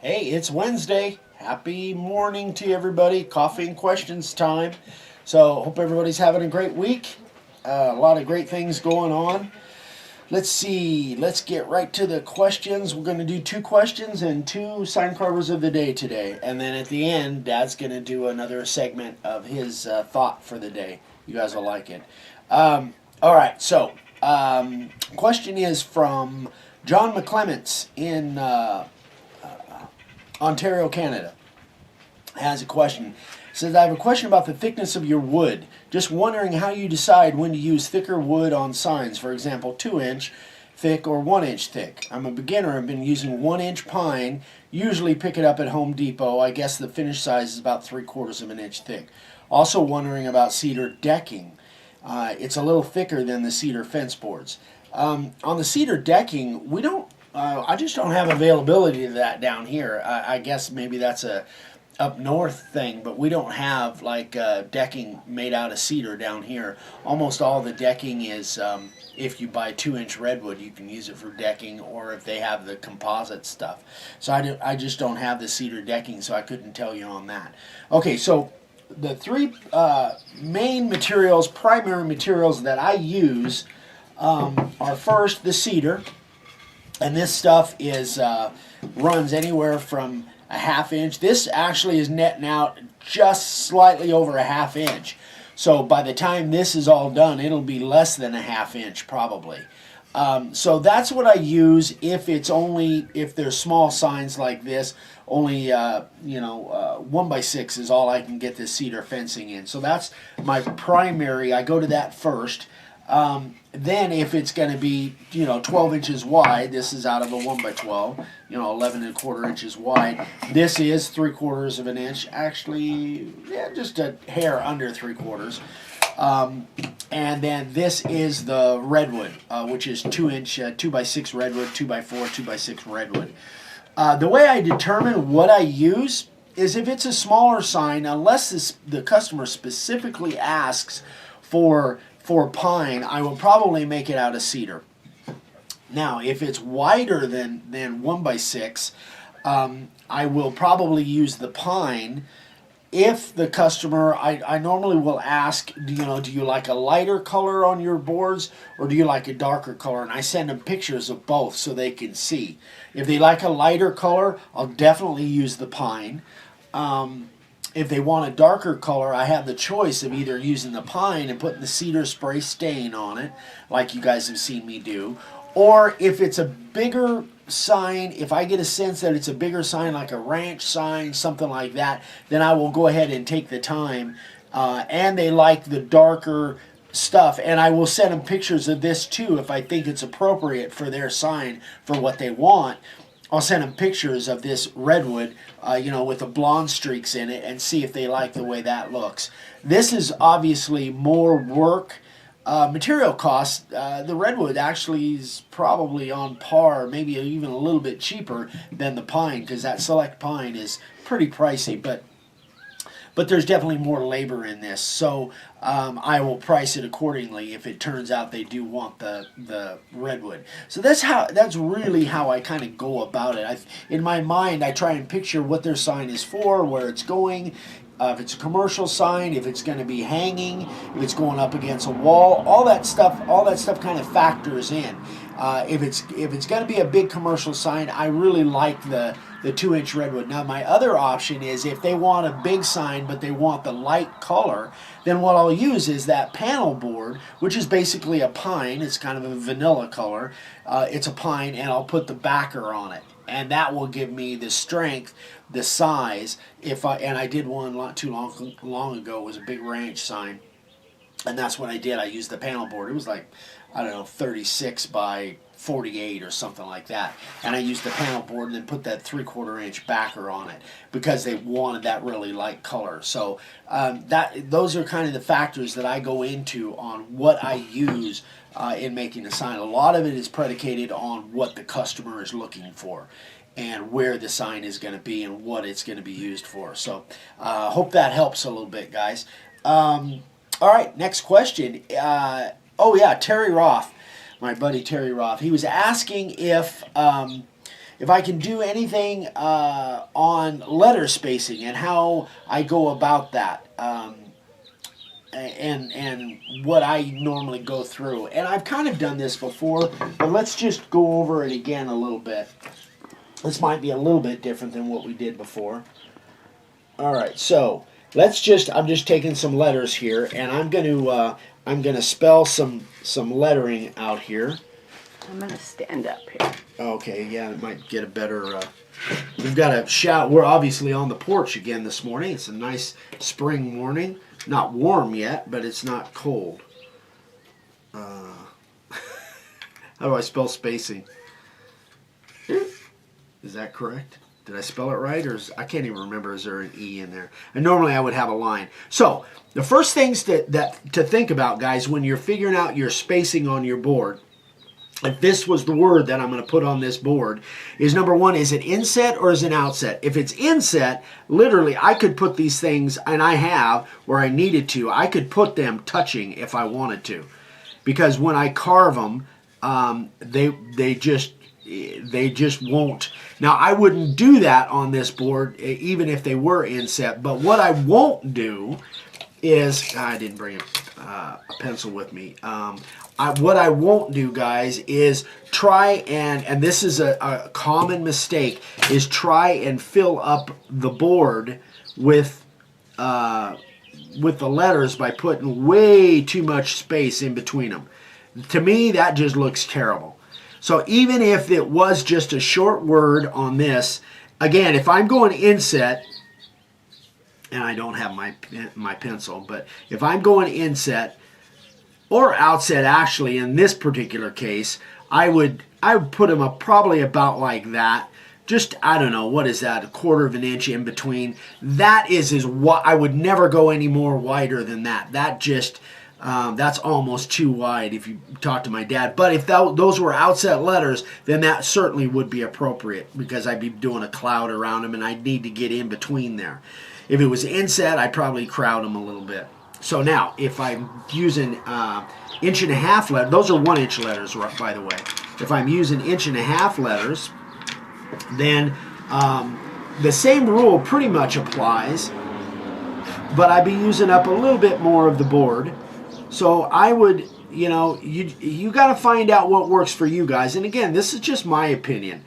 Hey, it's Wednesday. Happy morning to everybody. Coffee and questions time. So, hope everybody's having a great week. A lot of great things going on. Let's see. Let's get right to the questions. We're going to do two questions and two sign carvers of the day today. And then at the end, Dad's going to do another segment of his thought for the day. You guys will like it. All right. So, question is from John McClements in Ontario, Canada, has a question. It says, I have a question about the thickness of your wood. Just wondering how you decide when to use thicker wood on signs, for example, 2-inch thick or 1-inch thick. I'm a beginner. I've been using 1-inch pine, usually pick it up at Home Depot. I guess the finished size is about 3/4 of an inch thick. Also wondering about cedar decking. It's a little thicker than the cedar fence boards. On the cedar decking, we don't I just don't have availability to that down here. I guess maybe that's a up north thing, but we don't have like decking made out of cedar down here. Almost all the decking is, if you buy 2-inch redwood, you can use it for decking, or if they have the composite stuff. So I just don't have the cedar decking, so I couldn't tell you on that. Okay, so the three main materials, primary materials that I use are first the cedar. And this stuff is runs anywhere from a 1/2 inch. This actually is netting out just slightly over a 1/2 inch. So by the time this is all done, it'll be less than a 1/2 inch probably. So that's what I use if there's small signs like this. Only 1x6 is all I can get this cedar fencing in. So that's my primary. I go to that first. Then if it's going to be 12 inches wide, this is out of a 1x12, 11 1/4 inches wide. This is 3/4 of an inch, actually, yeah, just a hair under 3/4. And then this is the redwood, which is 2-inch 2x6 redwood, 2x4, 2x6 redwood. The way I determine what I use is if it's a smaller sign, unless the customer specifically asks for pine, I will probably make it out of cedar. Now, if it's wider than 1x6, I will probably use the pine. If the customer, I normally will ask, do you like a lighter color on your boards, or do you like a darker color? And I send them pictures of both so they can see. If they like a lighter color, I'll definitely use the pine. If they want a darker color, I have the choice of either using the pine and putting the cedar spray stain on it, like you guys have seen me do, or if it's a bigger sign, if I get a sense that it's a bigger sign, like a ranch sign, something like that, then I will go ahead and take the time, and they like the darker stuff, and I will send them pictures of this too if I think it's appropriate for their sign for what they want. I'll send them pictures of this redwood, with the blonde streaks in it, and see if they like the way that looks. This is obviously more work. Material costs, the redwood actually is probably on par, maybe even a little bit cheaper than the pine, because that select pine is pretty pricey, but there's definitely more labor in this, so I will price it accordingly if it turns out they do want the redwood. So that's really how I kind of go about it. In my mind, I try and picture what their sign is for, where it's going. If it's a commercial sign, if it's going to be hanging, if it's going up against a wall, all that stuff kind of factors in. If it's going to be a big commercial sign, I really like the 2-inch redwood. Now my other option is if they want a big sign but they want the light color, then what I'll use is that panel board, which is basically a pine. It's kind of a vanilla color. It's a pine, and I'll put the backer on it, and that will give me the strength, the size. I did one not too long ago. It was a big ranch sign, and that's what I did. I used the panel board. It was like, I don't know, 36 by 48 or something like that, and I used the panel board and then put that 3/4 inch backer on it because they wanted that really light color. So those are kind of the factors that I go into on what I use in making a sign. A lot of it is predicated on what the customer is looking for and where the sign is going to be and what it's going to be used for. So hope that helps a little bit, guys. All right, next question. Terry Roth, my buddy Terry Roth. He was asking if if I can do anything on letter spacing and how I go about that. And what I normally go through. And I've kind of done this before, but let's just go over it again a little bit. This might be a little bit different than what we did before. All right, so I'm just taking some letters here, and I'm gonna spell some lettering out here. I'm gonna stand up here. Okay, yeah, it might get a better. We've got a shout. We're obviously on the porch again this morning. It's a nice spring morning. Not warm yet, but it's not cold. How do I spell spacing? Is that correct? Did I spell it right? I can't even remember. Is there an E in there? And normally I would have a line. So the first things to think about, guys, when you're figuring out your spacing on your board, if this was the word that I'm going to put on this board, is number one, is it inset or is it outset? If it's inset, literally I could put these things, and I have where I needed to, I could put them touching if I wanted to. Because when I carve them, they just won't. Now I wouldn't do that on this board even if they were inset, but what I won't do is, I didn't bring a pencil with me. What I won't do, guys, is try and this is a common mistake, is try and fill up the board with the letters by putting way too much space in between them. To me, that just looks terrible. So even if it was just a short word on this, again, if I'm going inset, and I don't have my pencil, but if I'm going inset, or outset, actually, in this particular case, I would put them up probably about like that. Just, I don't know, what is that, 1/4 of an inch in between. That is what I would never go any more wider than that. That just, that's almost too wide if you talk to my dad. But if those were outset letters, then that certainly would be appropriate, because I'd be doing a cloud around them and I'd need to get in between there. If it was inset, I'd probably crowd them a little bit. So now, if I'm using 1.5 inch letters, those are 1 inch letters, by the way. If I'm using 1.5 inch letters, then the same rule pretty much applies, but I'd be using up a little bit more of the board. So I would, you got to find out what works for you guys. And again, this is just my opinion.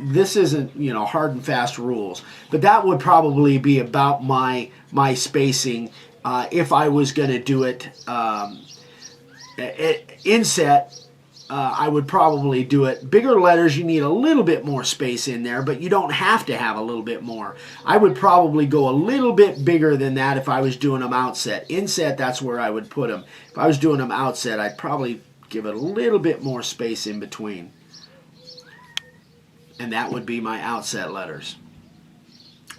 This isn't, hard and fast rules, but that would probably be about my spacing. If I was going to do it inset, I would probably do it. Bigger letters, you need a little bit more space in there, but you don't have to have a little bit more. I would probably go a little bit bigger than that if I was doing them outset. Inset, that's where I would put them. If I was doing them outset, I'd probably give it a little bit more space in between. And that would be my outset letters.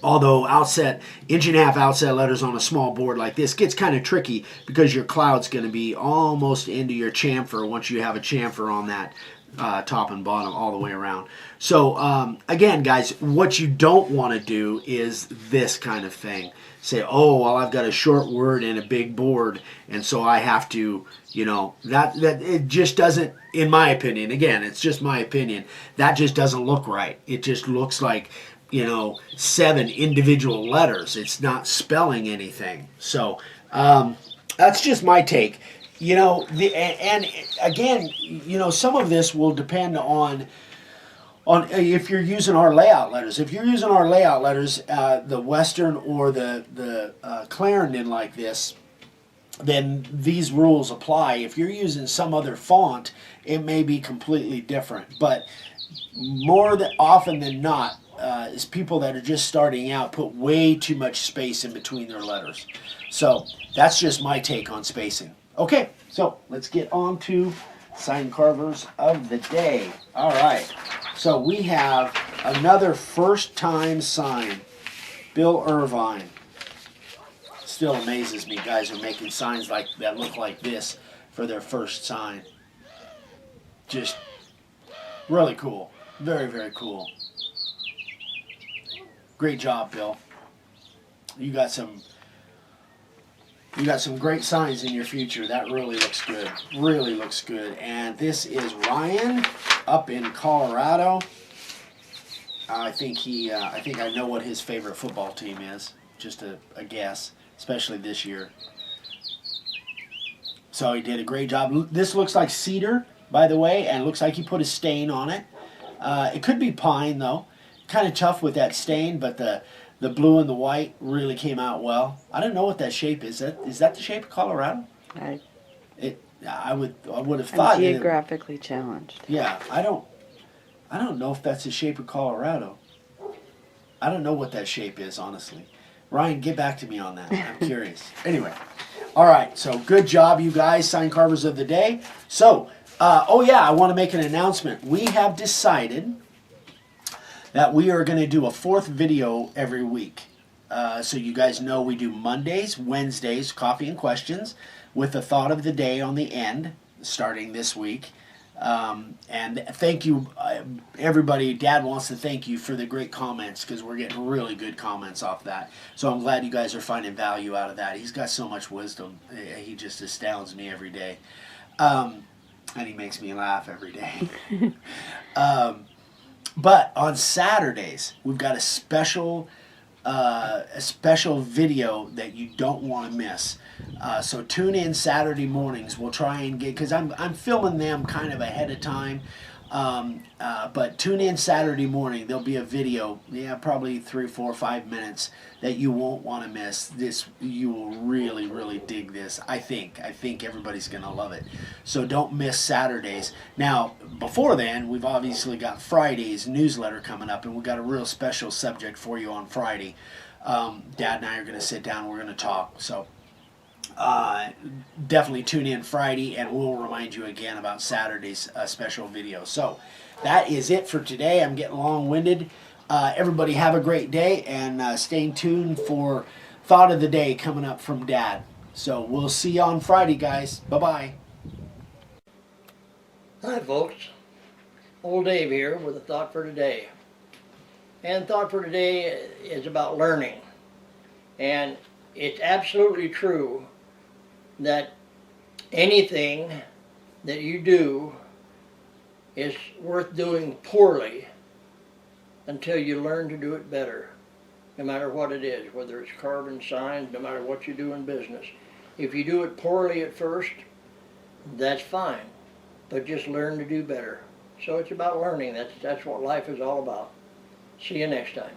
Although 1.5 inch outset letters on a small board like this gets kind of tricky, because your cloud's going to be almost into your chamfer once you have a chamfer on that top and bottom all the way around. So again, guys, what you don't want to do is this kind of thing. Say, oh, well, I've got a short word and a big board, and so I have to, that it just doesn't, in my opinion, again, it's just my opinion, that just doesn't look right. It just looks like, 7 individual letters. It's not spelling anything. So that's just my take. And again, some of this will depend on if you're using our layout letters. If you're using our layout letters, the Western or the Clarendon like this, then these rules apply. If you're using some other font, it may be completely different. But more often than not, is people that are just starting out put way too much space in between their letters. So that's just my take on spacing. Okay, so let's get on to sign carvers of the day. All right, so we have another first-time sign, Bill Irvine. Still amazes me, guys are making signs like that look like this for their first sign. Just really cool. Very, very cool. Great job, Bill. You got some great signs in your future. That really looks good. Really looks good. And this is Ryan up in Colorado. I think I know what his favorite football team is. Just a guess, especially this year. So he did a great job. This looks like cedar, by the way, and it looks like he put a stain on it. It could be pine, though. Kind of tough with that stain, but the blue and the white really came out well. I don't know what that shape is. Is that the shape of Colorado? I would have thought. I'm geographically challenged. Yeah, I don't know if that's the shape of Colorado. I don't know what that shape is, honestly. Ryan, get back to me on that. I'm curious. Anyway, all right. So good job, you guys. Sign carvers of the day. So, oh yeah, I want to make an announcement. We have decided that we are going to do a 4th video every week. So you guys know we do Mondays, Wednesdays, coffee and questions, with the thought of the day on the end, starting this week. And thank you, everybody. Dad wants to thank you for the great comments, because we're getting really good comments off that. So I'm glad you guys are finding value out of that. He's got so much wisdom. He just astounds me every day. And he makes me laugh every day. But on Saturdays, we've got a special video that you don't want to miss. So tune in Saturday mornings. We'll try and get, because I'm filming them kind of ahead of time. But tune in Saturday morning. There'll be a video, probably 3, 4, 5 minutes that you won't want to miss. This, you will really, really dig this. I think everybody's gonna love it. So don't miss Saturdays. Now, before then, we've obviously got Friday's newsletter coming up, and we've got a real special subject for you on Friday. Dad and I are gonna sit down. We're gonna talk. So. Definitely tune in Friday, and we'll remind you again about Saturday's special video. So that is it for today. I'm getting long-winded. Everybody have a great day, and stay tuned for Thought of the Day coming up from Dad. So we'll see you on Friday, guys. Bye-bye. Hi folks, Old Dave here with a thought for today. And thought for today is about learning. And it's absolutely true that anything that you do is worth doing poorly until you learn to do it better, no matter what it is, whether it's carving signs, no matter what you do in business. If you do it poorly at first, that's fine, but just learn to do better. So it's about learning. That's what life is all about. See you next time.